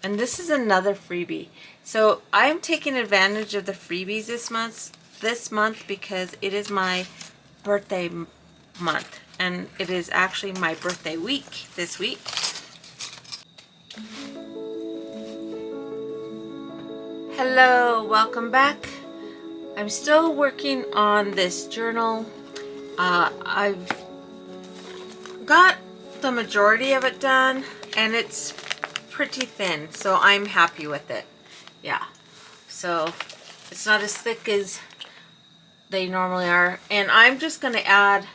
And this is another freebie. So I'm taking advantage of the freebies this month because it is my birthday month, and it is actually my birthday week this week. Hello, welcome back. I'm still working on this journal. I've got the majority of it done, and it's pretty thin, so I'm happy with it. Yeah, so it's not as thick as they normally are, and I'm just going to add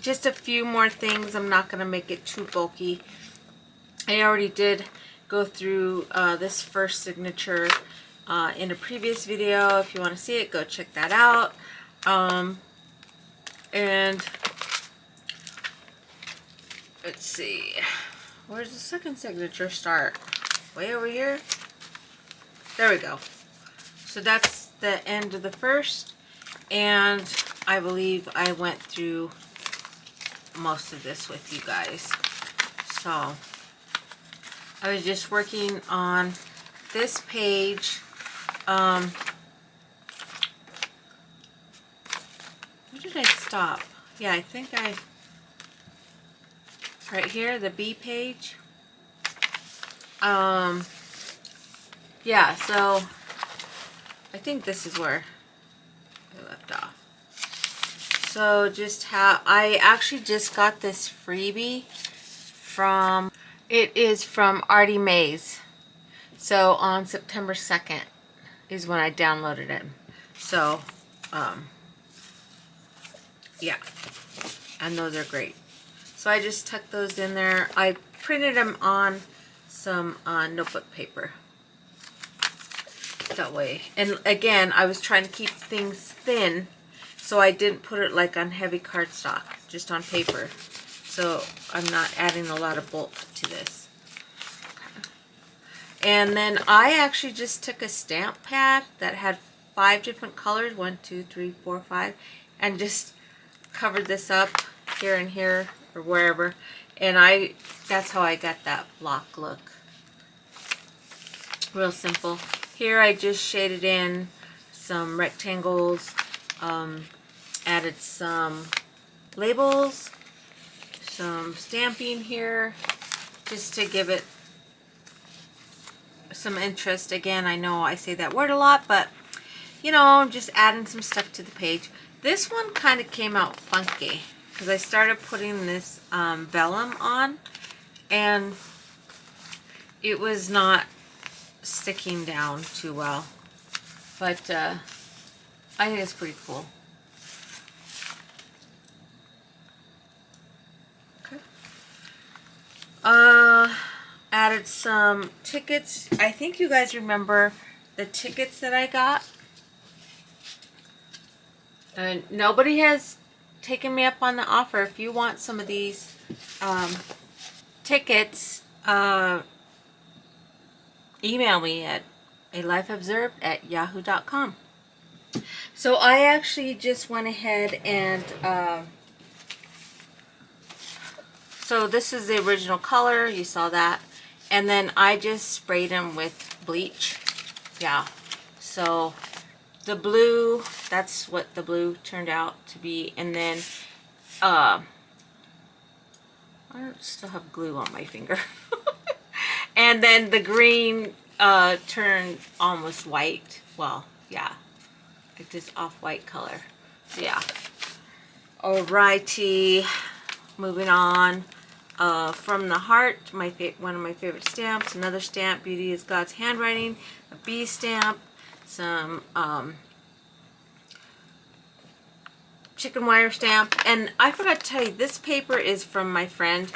just a few more things. I'm not going to make it too bulky. I already did go through this first signature in a previous video. If you want to see it, go check that out. And let's see, where's the second signature start? Way over here. There we go. So that's the end of the first, and I believe I went through most of this with you guys. So I was just working on this page. Where did I stop? Yeah, I think right here, the B page. Yeah, so I think this is where I left off. So I actually just got this freebie from, it is from Artie Mays. So on September 2nd is when I downloaded it. So, yeah, and those are great. So I just tucked those in there. I printed them on some notebook paper. That way. And again, I was trying to keep things thin, so I didn't put it like on heavy cardstock, just on paper. So I'm not adding a lot of bulk to this. Okay. And then I actually just took a stamp pad that had 5 different colors, 1, 2, 3, 4, 5, and just covered this up here and here or wherever. And that's how I got that block look. Real simple. Here I just shaded in some rectangles, added some labels, some stamping here, just to give it some interest. Again, I know I say that word a lot, but you know, I'm just adding some stuff to the page. This one kind of came out funky because I started putting this vellum on, and it was not sticking down too well, but I think it's pretty cool. Okay. Added some tickets. I think you guys remember the tickets that I got, and nobody has taken me up on the offer. If you want some of these tickets, email me at ALifeObserved@yahoo.com. So I actually just went ahead and so this is the original color, you saw that, and then I just sprayed them with bleach. Yeah, so the blue, that's what the blue turned out to be, and then I still have glue on my finger. And then the green turned almost white. Well, yeah, like this off-white color. So yeah. Alrighty, moving on. From the heart, one of my favorite stamps. Another stamp, Beauty is God's Handwriting. A bee stamp. Some chicken wire stamp. And I forgot to tell you, this paper is from my friend.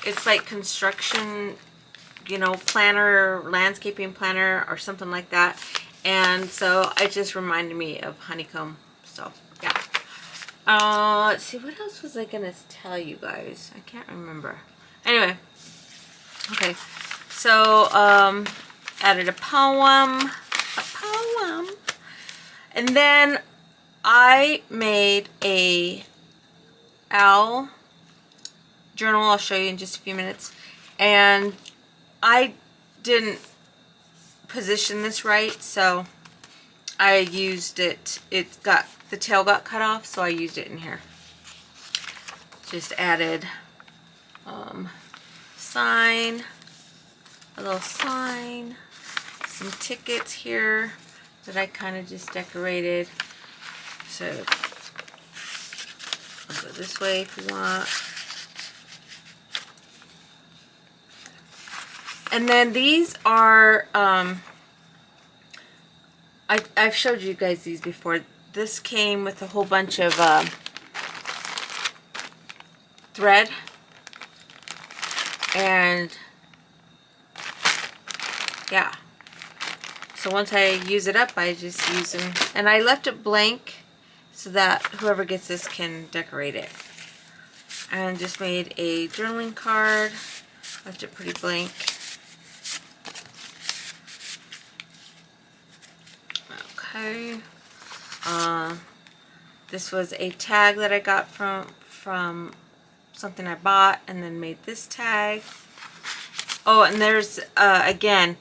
It's like construction, you know, planner, landscaping planner, or something like that. And so it just reminded me of honeycomb. So yeah. Let's see, what else was I gonna tell you guys? I can't remember. Anyway, okay. So added a poem, and then I made a owl journal. I'll show you in just a few minutes. And I didn't position this right, so I used it. The tail got cut off, so I used it in here. Just added sign, a little sign, some tickets here that I kind of just decorated. So I'll go this way if you want. And then these are, I've showed you guys these before. This came with a whole bunch of thread. And yeah. So once I use it up, I just use them. And I left it blank so that whoever gets this can decorate it. And just made a journaling card. Left it pretty blank. Okay. This was a tag that I got from something I bought, and then made this tag. Oh, and there's again,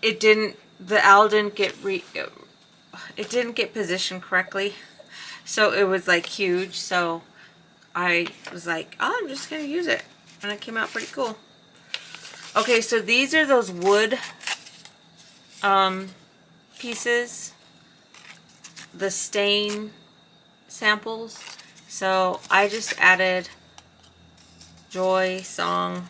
the owl didn't get positioned correctly, so it was like huge. So I was like, oh, I'm just gonna use it, and it came out pretty cool. Okay, so these are those wood pieces, the stain samples. So I just added joy, song,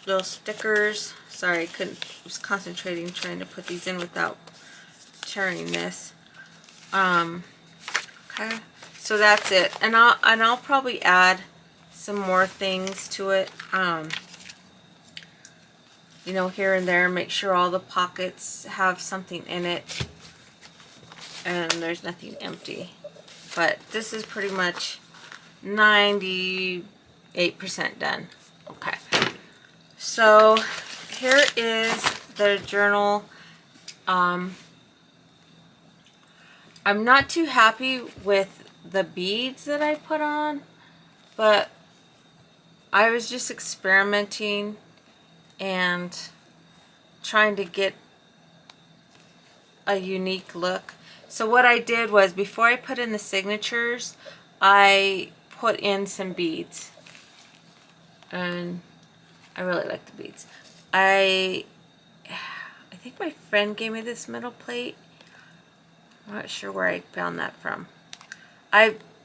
little stickers. Sorry, I was concentrating trying to put these in without tearing this. Okay, so that's it. And I'll probably add some more things to it. You know, here and there, make sure all the pockets have something in it and there's nothing empty. But this is pretty much 98% done. Okay, so here is the journal. I'm not too happy with the beads that I put on, but I was just experimenting and trying to get a unique look. So what I did was, before I put in the signatures, I put in some beads, and I really like the beads. I think my friend gave me this metal plate. I'm not sure where I found that from.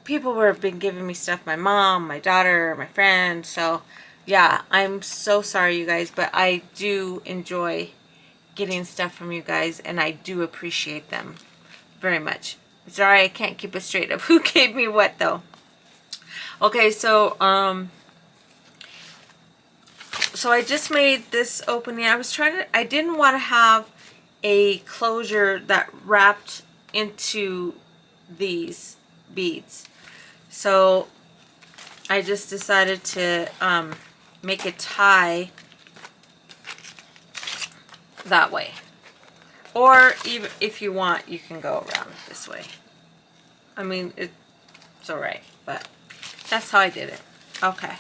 People have been giving me stuff, my mom, my daughter, my friend, so yeah, I'm so sorry, you guys, but I do enjoy getting stuff from you guys, and I do appreciate them very much. Sorry, I can't keep it straight of who gave me what, though. Okay, so I just made this opening. I didn't want to have a closure that wrapped into these beads. So I just decided to make a tie that way. Or even if you want, you can go around this way. I mean, it's alright, but that's how I did it. Okay.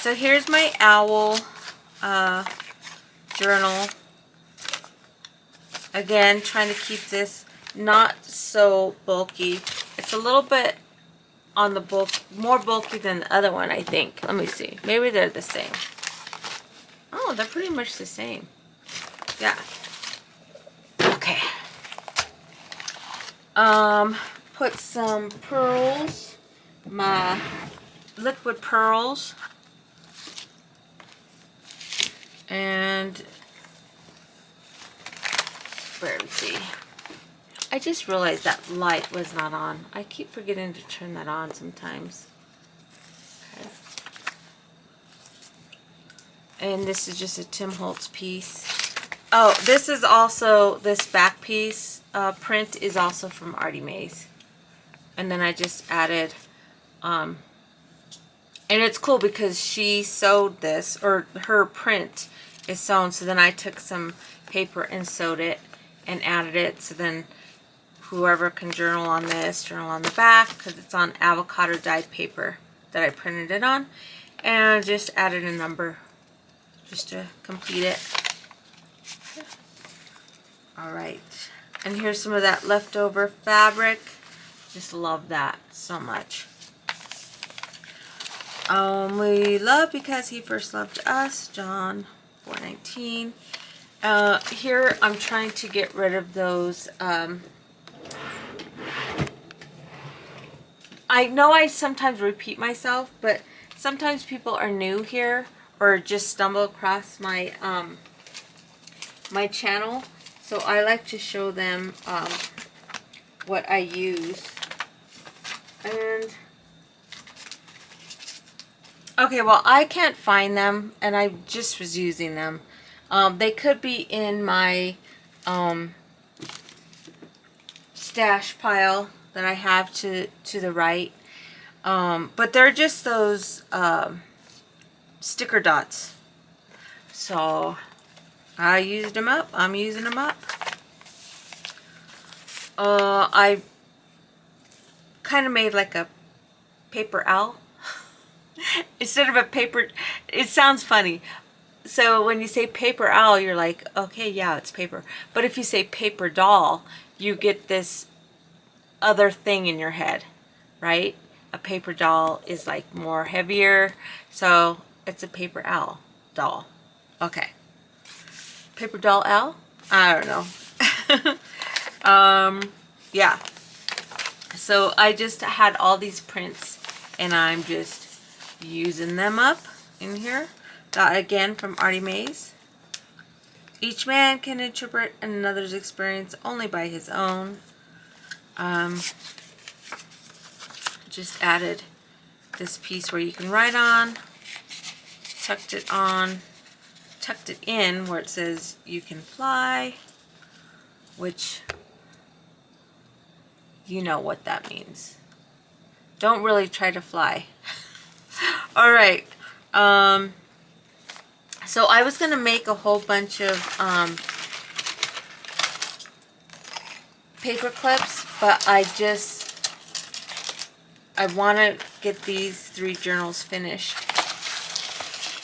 So here's my owl journal. Again, trying to keep this not so bulky. It's a little bit on the bulk, more bulky than the other one, I think. Let me see. Maybe they're the same. Oh, they're pretty much the same. Yeah. Okay. Put some pearls, my liquid pearls, and let's see. I just realized that light was not on. I keep forgetting to turn that on sometimes. Okay. And this is just a Tim Holtz piece. Oh, this is also, this back piece print is also from Artie Mays. And then I just added, and it's cool because she sewed this, or her print is sewn, so then I took some paper and sewed it and added it, so then whoever can journal on this, journal on the back, because it's on avocado dyed paper that I printed it on, and just added a number just to complete it. Alright, and here's some of that leftover fabric. Just love that so much. We love because he first loved us, John 4:19. Here I'm trying to get rid of those. I know I sometimes repeat myself, but sometimes people are new here or just stumble across my my channel, so I like to show them what I use. And okay, well, I can't find them, and I just was using them. They could be in my stash pile that I have to the right, but they're just those sticker dots. So I used them up. I'm using them up. I kind of made like a paper owl instead of a paper. It sounds funny. So when you say paper owl, you're like, okay, yeah, it's paper. But if you say paper doll, you get this other thing in your head, right? A paper doll is like more heavier, so it's a paper owl doll. Okay. Paper doll owl? I don't know. Yeah. So I just had all these prints, and I'm just using them up in here. That again from Artie Mays. Each man can interpret another's experience only by his own. Just added this piece where you can write on, tucked it in where it says you can fly, which you know what that means. Don't really try to fly. All right. So I was going to make a whole bunch of paper clips, but I want to get these 3 journals finished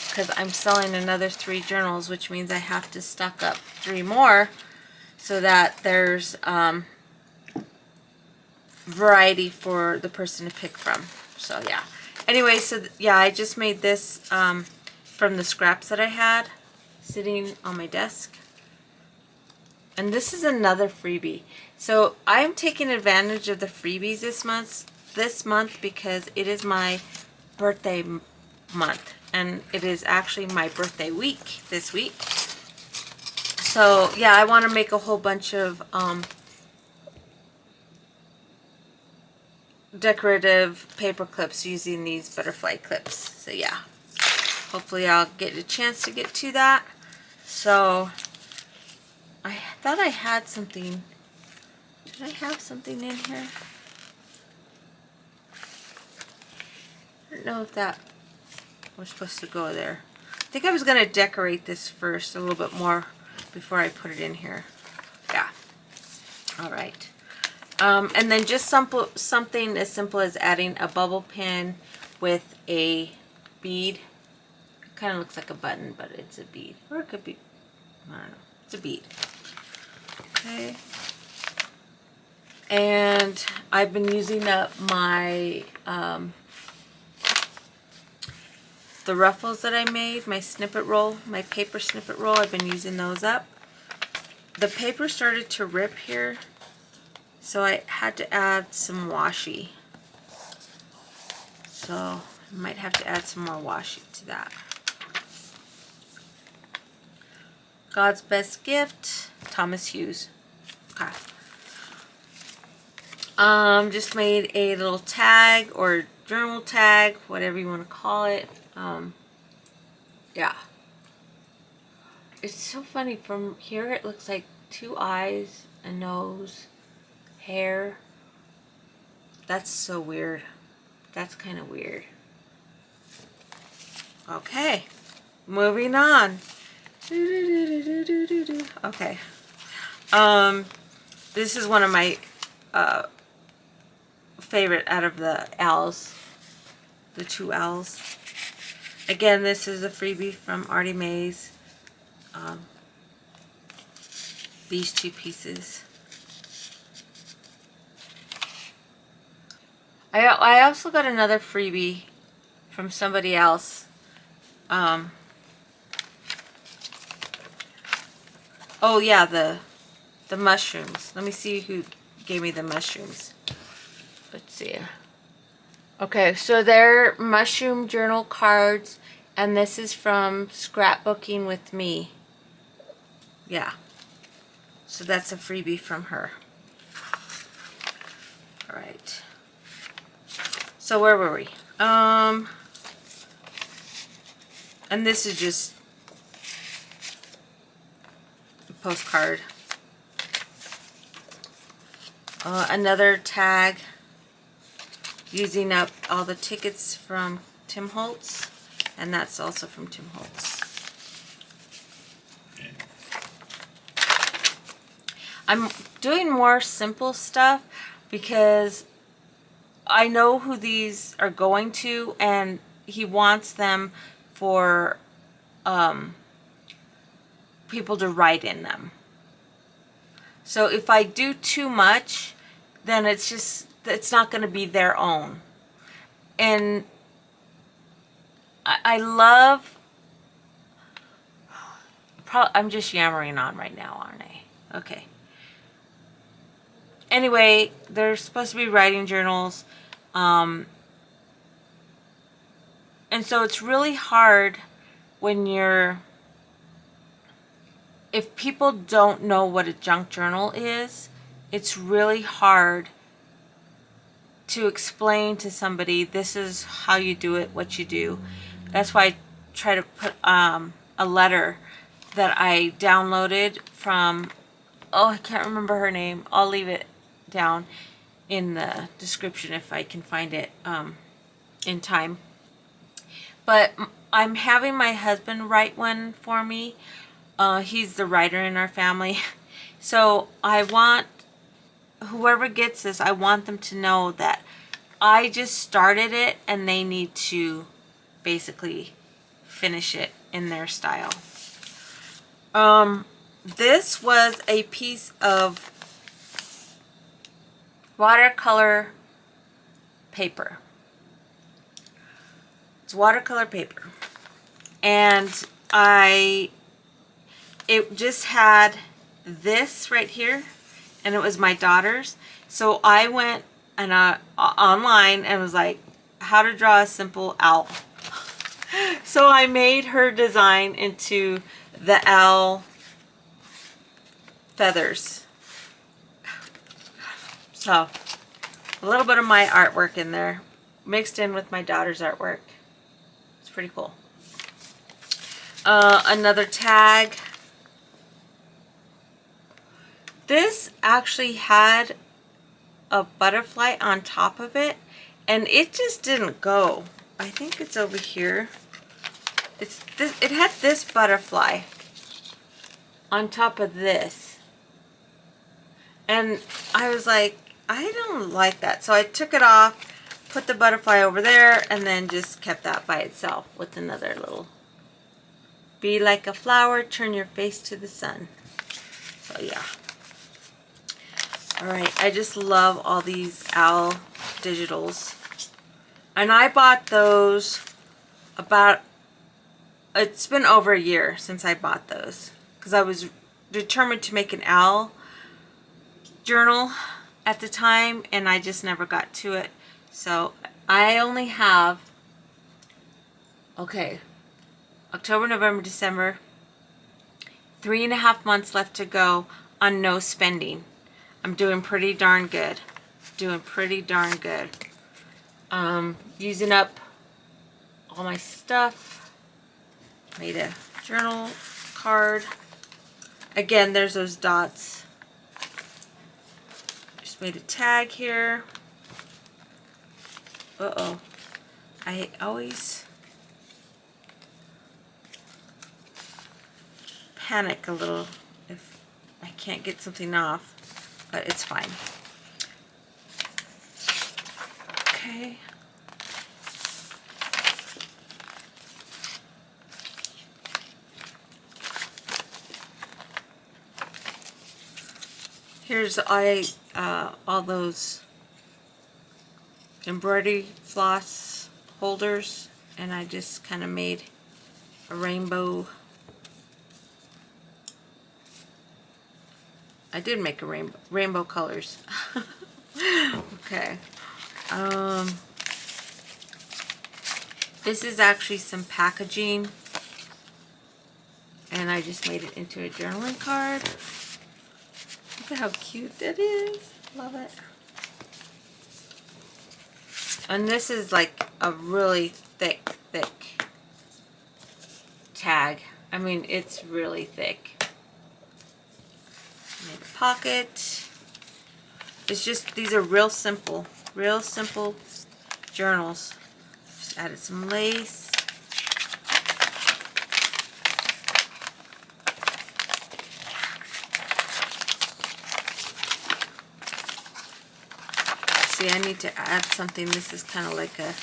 because I'm selling another 3 journals, which means I have to stock up 3 more so that there's variety for the person to pick from. So yeah. Anyway, so yeah, I just made this from the scraps that I had sitting on my desk. And this is another freebie. So I'm taking advantage of the freebies this month because it is my birthday month, and it is actually my birthday week this week. So yeah, I want to make a whole bunch of decorative paper clips using these butterfly clips. So yeah, hopefully I'll get a chance to get to that. So I thought I had something. Did I have something in here? I don't know if that was supposed to go there. I think I was going to decorate this first a little bit more before I put it in here. Yeah. All right. And then just something as simple as adding a bubble pin with a bead Kind of looks like a button, but it's a bead. Or it could be, I don't know. It's a bead. Okay. And I've been using up my, the ruffles that I made, my snippet roll, my paper snippet roll. I've been using those up. The paper started to rip here, so I had to add some washi. So I might have to add some more washi to that. God's Best Gift, Thomas Hughes. Okay. Just made a little tag or journal tag, whatever you want to call it. Yeah. It's so funny. From here it looks like 2 eyes, a nose, hair. That's so weird. That's kind of weird. Okay. Moving on. Okay. This is one of my favorite out of the owls. The 2 owls. Again, this is a freebie from Artie Mays. These 2 pieces. I also got another freebie from somebody else. Oh yeah, the mushrooms. Let me see who gave me the mushrooms. Let's see. Okay, so they're mushroom journal cards, and this is from Scrapbooking with Me. Yeah. So that's a freebie from her. All right. So where were we? And this is just a postcard. Another tag using up all the tickets from Tim Holtz, and that's also from Tim Holtz. I'm doing more simple stuff because I know who these are going to, and he wants them for people to write in them. So if I do too much, then it's not going to be their own. And I love, I'm just yammering on right now, aren't I? Okay. Anyway, they're supposed to be writing journals. And so it's really hard when if people don't know what a junk journal is, it's really hard to explain to somebody, this is how you do it, what you do. That's why I try to put a letter that I downloaded from, oh, I can't remember her name. I'll leave it down in the description if I can find it in time. But I'm having my husband write one for me. He's the writer in our family. So I want whoever gets this, I want them to know that I just started it and they need to basically finish it in their style. This was a piece of watercolor paper. It's watercolor paper. And it just had this right here, and it was my daughter's. So I went and online and was like, how to draw a simple owl. So I made her design into the owl feathers. So a little bit of my artwork in there mixed in with my daughter's artwork. It's pretty cool. Another tag. This actually had a butterfly on top of it, and it just didn't go. I think it's over here. It had this butterfly on top of this, and I was like, I don't like that. So I took it off, put the butterfly over there, and then just kept that by itself with another little Be like a flower, turn your face to the sun. So yeah. Alright, I just love all these Al digitals. And I bought those about, it's been over a year since I bought those. Because I was determined to make an Al journal at the time, and I just never got to it. So I only have, okay, October, November, December, 3.5 months left to go on no spending. I'm doing pretty darn good. Doing pretty darn good. Using up all my stuff. Made a journal card. Again, there's those dots. Just made a tag here. Uh-oh. I always panic a little if I can't get something off, but it's fine. Okay. Here's all those embroidery floss holders, and I just kind of made a rainbow. I did make a rainbow colors. Okay. This is actually some packaging, and I just made it into a journaling card. Look at how cute that is. Love it. And this is like a really thick tag. I mean, it's really thick. Made a pocket. It's just, these are real simple journals. Just added some lace. See, I need to add something. This is kind of like a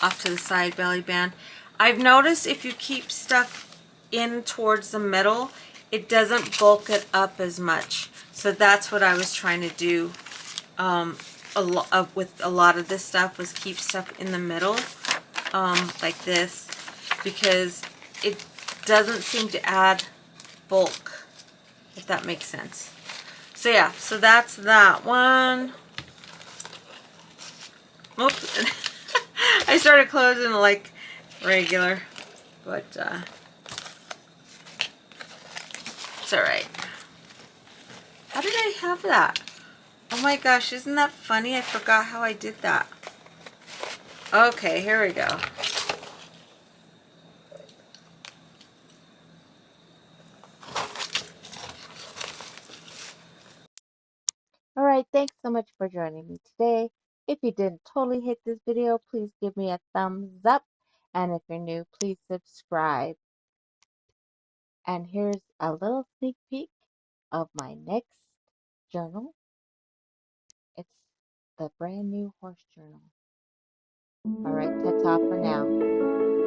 off to the side belly band. I've noticed if you keep stuff in towards the middle, it doesn't bulk it up as much. So that's what I was trying to do with a lot of this stuff, was keep stuff in the middle, like this, because it doesn't seem to add bulk, if that makes sense. So yeah, so that's that one. Oops. I started closing like regular, but it's alright. How did I have that? Oh my gosh, isn't that funny? I forgot how I did that. Okay, here we go. Alright, thanks so much for joining me today. If you didn't totally hit this video, please give me a thumbs up. And if you're new, please subscribe. And here's a little sneak peek of my next journal. It's the brand new horse journal. Alright, ta-ta for now.